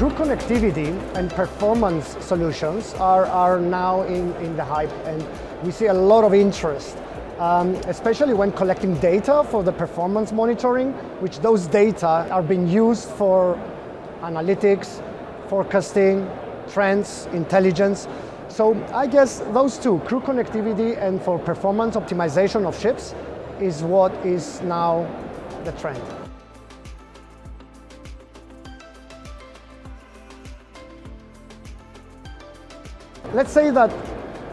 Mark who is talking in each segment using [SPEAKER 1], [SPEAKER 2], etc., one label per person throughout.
[SPEAKER 1] crew connectivity and performance solutions are now in the hype, and we see a lot of interest, especially when collecting data for the performance monitoring, which those data are being used for analytics, forecasting, trends, intelligence. So I guess those two, crew connectivity and for performance optimization of ships, is what is now the trend. Let's say that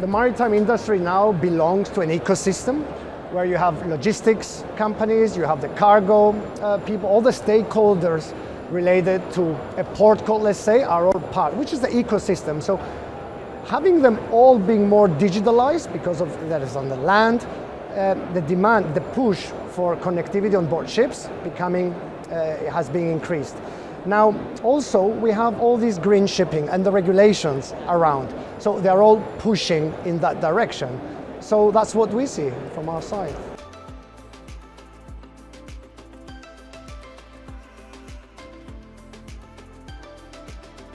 [SPEAKER 1] the maritime industry now belongs to an ecosystem where you have logistics companies, you have the cargo people, all the stakeholders related to a port call, let's say, are all part, which is the ecosystem. So having them all being more digitalized because of that is on the land, the demand, the push for connectivity on board ships has been increased. Now, also, we have all these green shipping and the regulations around. So they're all pushing in that direction. So that's what we see from our side.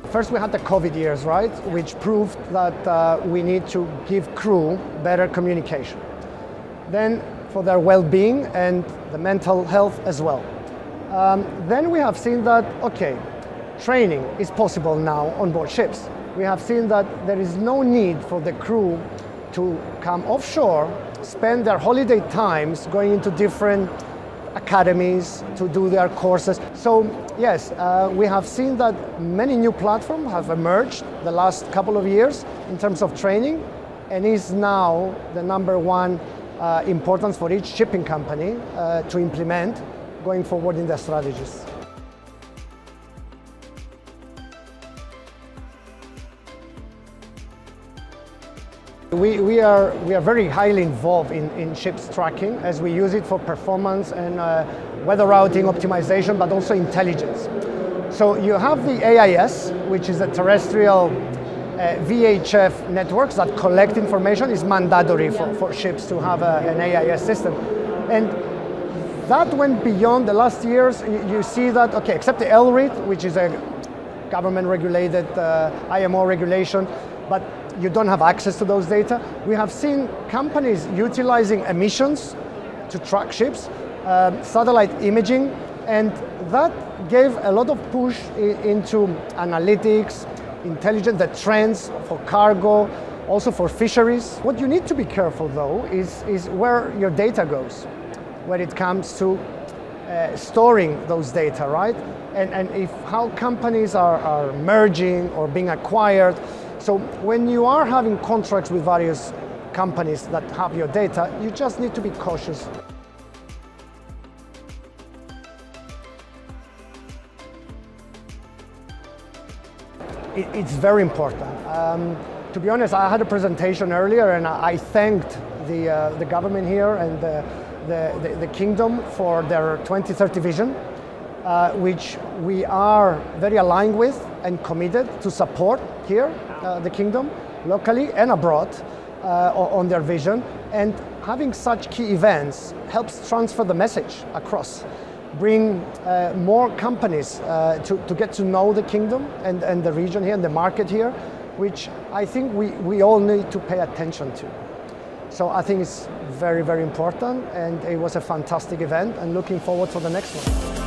[SPEAKER 1] First, we had the COVID years, right? Which proved that we need to give crew better communication. Then for their well-being and the mental health as well. Then we have seen that, okay, training is possible now on board ships. We have seen that there is no need for the crew to come offshore, spend their holiday times going into different academies to do their courses. So yes, we have seen that many new platforms have emerged the last couple of years in terms of training, and is now the number one importance for each shipping company to implement going forward in their strategies. We are very highly involved in ships tracking, as we use it for performance and weather routing optimization, but also intelligence. So you have the AIS, which is a terrestrial VHF networks that collect information. Is mandatory for ships to have an AIS system. And that went beyond the last years. You see that, okay, except the LRIT, which is a government-regulated IMO regulation, but you don't have access to those data. We have seen companies utilizing emissions to track ships, satellite imaging, and that gave a lot of push into analytics, intelligence, the trends for cargo, also for fisheries. What you need to be careful though is where your data goes when it comes to storing those data, right? And if how companies are merging or being acquired. So when you are having contracts with various companies that have your data, you just need to be cautious. It's very important. To be honest, I had a presentation earlier and I thanked the government here and the kingdom for their 2030 vision, which we are very aligned with and committed to support here, the kingdom, locally and abroad, on their vision. And having such key events helps transfer the message across, bring more companies to get to know the kingdom and the region here and the market here, which I think we all need to pay attention to. So I think it's very, very important, and it was a fantastic event and looking forward for the next one.